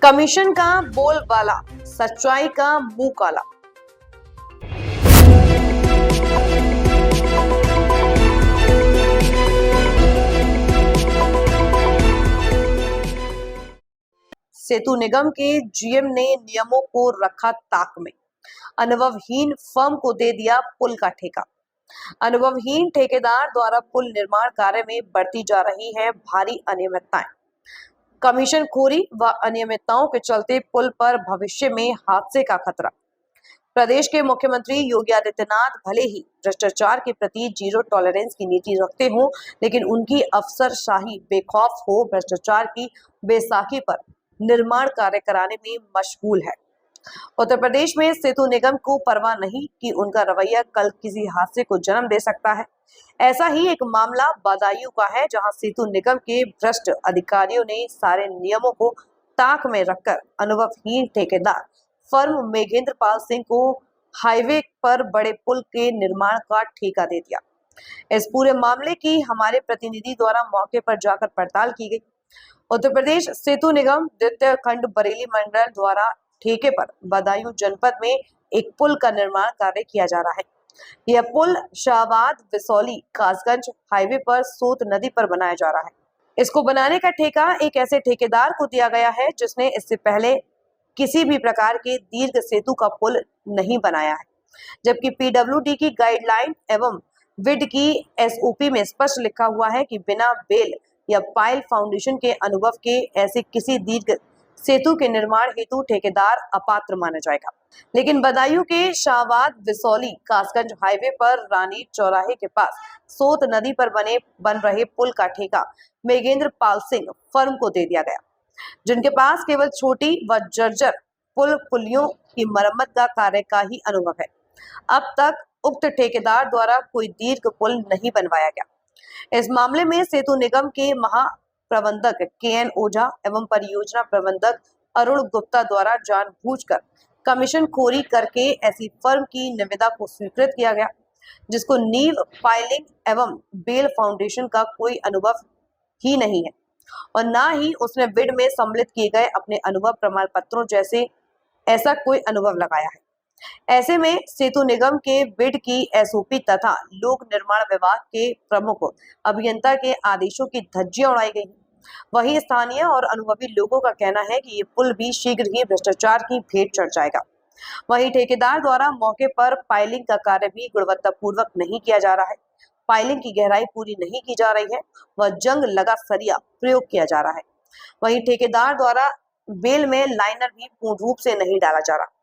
Commission का बोलबाला, सच्चाई का मुंह काला। सेतु निगम के जीएम ने नियमों को रखा ताक में, अनुभवहीन फर्म को दे दिया पुल का ठेका। अनुभवहीन ठेकेदार द्वारा पुल निर्माण कार्य में बढ़ती जा रही है भारी अनियमितताएं। कमीशनखोरी व अनियमितताओं के चलते पुल पर भविष्य में हादसे का खतरा। प्रदेश के मुख्यमंत्री योगी आदित्यनाथ भले ही भ्रष्टाचार के प्रति जीरो टॉलरेंस की नीति रखते हो, लेकिन उनकी अफसरशाही बेखौफ हो भ्रष्टाचार की बैसाखी पर निर्माण कार्य कराने में मशगूल है। उत्तर प्रदेश में सेतु निगम को परवाह नहीं कि उनका रवैया कल किसी हादसे को जन्म दे सकता है। ऐसा ही एक मामला बदायूं का है, जहां सेतु निगम के भ्रष्ट अधिकारियों ने सारे नियमों को ताक में रखकर अनुभवहीन ठेकेदार फर्म मेघेंद्र पाल सिंह को हाईवे पर बड़े पुल के निर्माण का ठेका दे दिया। इस पूरे मामले की हमारे प्रतिनिधि द्वारा मौके पर जाकर पड़ताल की गई। उत्तर प्रदेश सेतु निगम द्वितीय खंड बरेली मंडल द्वारा ठेके पर बदायूं जनपद में एक पुल का निर्माण कार्य किया जा रहा है। यह पुल शाहबाद विसौली कासगंज हाईवे पर सोत नदी पर बनाया जा रहा है। इसको बनाने का ठेका एक ऐसे ठेकेदार को दिया गया है जिसने इससे पहले किसी भी प्रकार के दीर्घ सेतु का पुल नहीं बनाया है, जबकि पीडब्ल्यूडी की गाइडलाइन एवं विड की एसओपी में स्पष्ट लिखा हुआ है कि बिना बेल या पाइल फाउंडेशन के अनुभव के ऐसे किसी दीर्घ सेतु के निर्माण हेतु ठेकेदार अपात्र माना जाएगा। लेकिन बदायूं के शाहबाद विसौली कासगंज हाईवे पर रानी चौराहे के पास सोत नदी पर बन रहे पुल का ठेका मेघेंद्र पाल सिंह फर्म को दे दिया गया, जिनके पास केवल छोटी व जर्जर पुलियों की मरम्मत का कार्य का ही अनुभव है। अब तक उक्त ठेकेदार द्वारा कोई दीर्घ पुल नहीं बनवाया गया। इस मामले में सेतु निगम के महाप्रबंधक केएन ओझा एवं परियोजना प्रबंधक अरुण गुप्ता द्वारा जानबूझकर कमीशनखोरी करके ऐसी फर्म की निविदा को स्वीकृत किया गया, जिसको नींव फाइलिंग एवं बेल फाउंडेशन का कोई अनुभव ही नहीं है और ना ही उसने बिड में सम्मिलित किए गए अपने अनुभव प्रमाण पत्रों जैसे ऐसा कोई अनुभव लगाया है। ऐसे में सेतु निगम के बिड की एसओपी तथा लोक निर्माण विभाग के प्रमुख अभियंता के आदेशों की धज्जियां उड़ाई गई। वहीं स्थानीय और अनुभवी लोगों का कहना है कि ये पुल भी शीघ्र ही भ्रष्टाचार की भेंट चढ़ जाएगा। वहीं ठेकेदार द्वारा मौके पर पाइलिंग का कार्य भी गुणवत्तापूर्वक नहीं किया जा रहा है। पाइलिंग की गहराई पूरी नहीं की जा रही है व जंग लगा सरिया प्रयोग किया जा रहा है। वहीं ठेकेदार द्वारा बेल में लाइनर भी पूर्ण रूप से नहीं डाला जा रहा।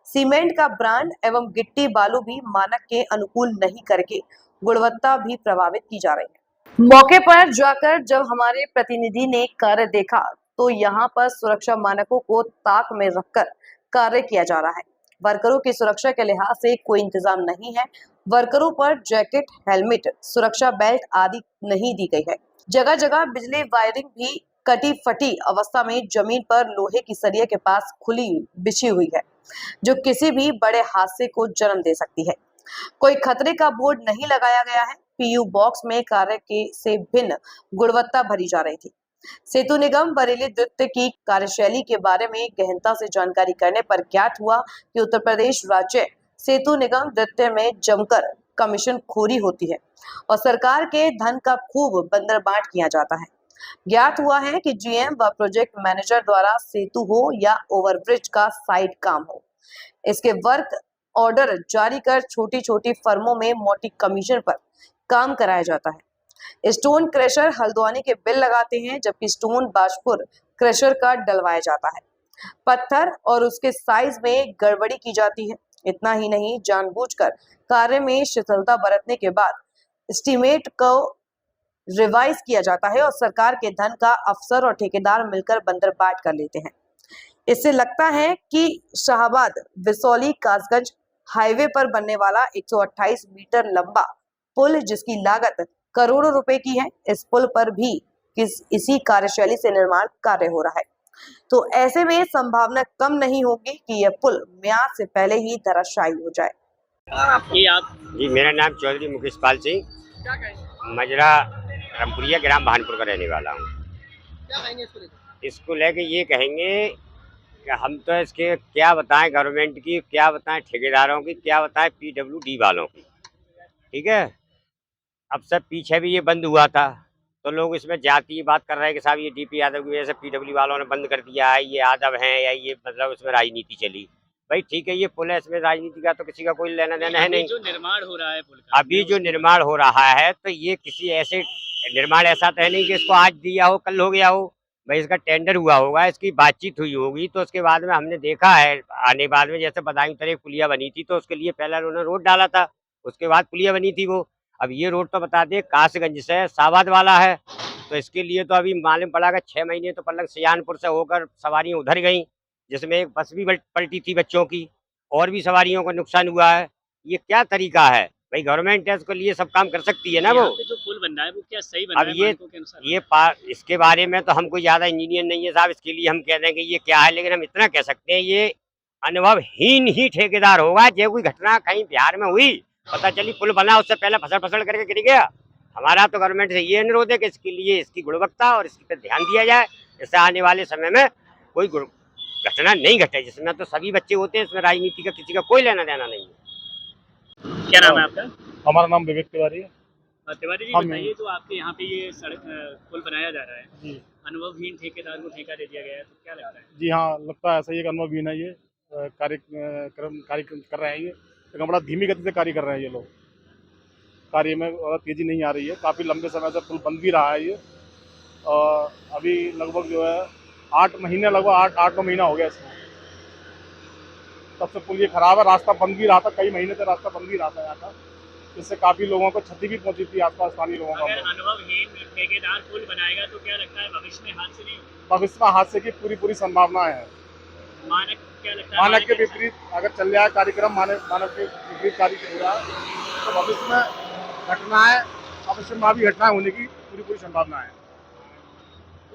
सीमेंट का ब्रांड एवं गिट्टी बालू भी मानक के अनुकूल नहीं करके गुणवत्ता भी प्रभावित की जा रही है। मौके पर जाकर जब हमारे प्रतिनिधि ने कार्य देखा तो यहाँ पर सुरक्षा मानकों को ताक में रखकर कार्य किया जा रहा है। वर्करों की सुरक्षा के लिहाज से कोई इंतजाम नहीं है। वर्करों पर जैकेट, हेलमेट, सुरक्षा बेल्ट आदि नहीं दी गई है। जगह जगह बिजली वायरिंग भी कटी फटी अवस्था में जमीन पर लोहे की सरिया के पास खुली बिछी हुई है, जो किसी भी बड़े हादसे को जन्म दे सकती है। कोई खतरे का बोर्ड नहीं लगाया गया है। पीयू बॉक्स में कार्य के से भिन्न गुणवत्ता भरी जा रही थी। सेतु निगम बरेली द्वितीय की कार्यशैली के बारे में गहनता से जानकारी करने पर ज्ञात हुआ कि उत्तर प्रदेश राज्य सेतु निगम द्वितीय में जमकर कमीशन खोरी होती है और सरकार के धन का खूब बंदरबांट किया जाता है। ज्ञात हुआ है कि जीएम व प्रोजेक्ट मैनेजर द्वारा सेतु हो या ओवरब्रिज का साइड काम हो, इसके वर्क ऑर्डर जारी कर छोटी छोटी फर्मों में मोटी कमीशन पर काम कराया जाता है। स्टोन क्रशर हल्द्वानी के बिल लगाते हैं, जबकि स्टोन बाजपुर क्रशर का डलवाया जाता है। पत्थर और उसके साइज में गड़बड़ी की जाती है। इतना ही नहीं, जानबूझकर कार्य में शिथिलता बरतने के बाद एस्टीमेट को रिवाइज किया जाता है और सरकार के धन का अफसर और ठेकेदार मिलकर बंदरबाट कर लेते हैं। इससे लगता है कि शाहबाद विसौली कासगंज हाईवे पर बनने वाला 128 मीटर लंबा पुल, जिसकी लागत करोड़ों रुपए की है, इस पुल पर भी इसी कार्यशैली से निर्माण कार्य हो रहा है। तो ऐसे में संभावना कम नहीं होगी कि यह पुल म्याद से पहले ही धराशायी हो जाए। जी, मेरा नाम चौधरी मुकेश पाल सिंह, मजरा रामपुरिया ग्राम भानपुर का रहने वाला हूँ। क्या कहेंगे इसको लेकर? इसको लेके ये कहेंगे हम तो इसके क्या बताएं, गवर्नमेंट की क्या बताएं, ठेकेदारों की क्या बताएं, पीडब्ल्यूडी वालों की। ठीक है, अब सब पीछे भी ये बंद हुआ था तो लोग इसमें जाती बात कर रहे हैं कि साहब ये डीपी यादव की वजह से पीडब्ल्यू वालों ने बंद कर दिया है, ये यादव हैं या ये मतलब इसमें राजनीति चली। भाई ठीक है, ये पुल है, इसमें राजनीति का तो किसी का कोई लेना देना है नहीं। जो निर्माण हो रहा है पुल का, अभी जो निर्माण हो रहा है तो ये किसी ऐसे निर्माण ऐसा तो है नहीं कि इसको आज दिया हो कल हो गया हो। भाई इसका टेंडर हुआ होगा, इसकी बातचीत हुई होगी, तो उसके बाद में हमने देखा है आने बाद में, जैसे बदायूं तरफ पुलिया बनी थी तो उसके लिए पहले उन्होंने रोड डाला था, उसके बाद पुलिया बनी थी वो। अब ये रोड तो बता दें कासगंज से साबाद वाला है, तो इसके लिए तो अभी मालूम पड़ा कि 6 महीने तो पलक सियानपुर से होकर सवारियां उधर गई, जिसमें एक बस भी पलटी थी बच्चों की, और भी सवारियों को नुकसान हुआ है। ये क्या तरीका है? भाई गवर्नमेंट है, उसके लिए सब काम कर सकती है ना वो। यहाँ पे जो पुल बन रहा है वो क्या सही बन अब रहा है ये मानकों के अनुसार? इसके बारे में तो हम कोई ज्यादा इंजीनियर नहीं है साहब, इसके लिए हम कह दें कि ये क्या है, लेकिन हम इतना कह सकते हैं ये अनुभवहीन ही ठेकेदार होगा। जो कोई घटना कहीं बिहार में हुई, पता चली पुल बना, उससे पहले फसल करके गिर गया। हमारा तो गवर्नमेंट से ये अनुरोध है कि इसके लिए इसकी गुणवत्ता और इसकी पे ध्यान दिया जाए, इससे आने वाले समय में कोई घटना नहीं घटे, जिसमें तो सभी बच्चे होते हैं, इसमें राजनीति का किसी का कोई लेना देना नहीं है। क्या नाम है आपका? हमारा नाम विवेक तिवारी है। तिवारी जी, हम- बताइए, तो आपके यहाँ पे ये सड़क पुल बनाया जा रहा है, जी अनुभवहीन ठेकेदार को ठेका दे दिया गया है, तो क्या लगता है? जी हाँ, लगता है ऐसा ही एक अनुभवहीन है ये। कार्य कर रहे हैं ये, लेकिन बड़ा धीमी गति से कार्य कर रहे हैं ये लोग। कार्य में ज़्यादा तेज़ी नहीं आ रही है, काफ़ी लंबे समय से पुल बंद भी रहा है ये। अभी लगभग जो है 8 महीने, लगभग 8-9 महीना हो गया इसमें, तब से पुल ये खराब है। रास्ता बंद भी रहा था, कई महीने से रास्ता बंद भी रहा था यहाँ का, जिससे काफ़ी लोगों को क्षति भी पहुँची थी, आसपास स्थानीय लोगों अगर को। अनुभवहीन ठेकेदार पुल बनाएगा तो क्या लगता है भविष्य में हादसे नहीं होंगे? भविष्य में हादसे की पूरी संभावनाएं हैं। मानक क्या लगता है? मानक के विपरीत अगर चल रहा है कार्यक्रम, मानक के विपरीत कार्य हो रहा है, तो भविष्य में घटनाएं, अवश्यंभावी घटनाएं होने की पूरी संभावना है।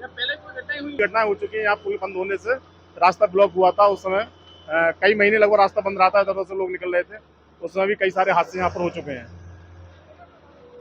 या पहले कोई घटनाएं हो चुकी है। यहाँ पुल बंद होने से रास्ता ब्लॉक हुआ था, उस समय कई महीने लगभग रास्ता बंद रहा था, इधर से लोग निकल रहे थे, उस समय भी कई सारे हादसे यहाँ पर हो चुके हैं।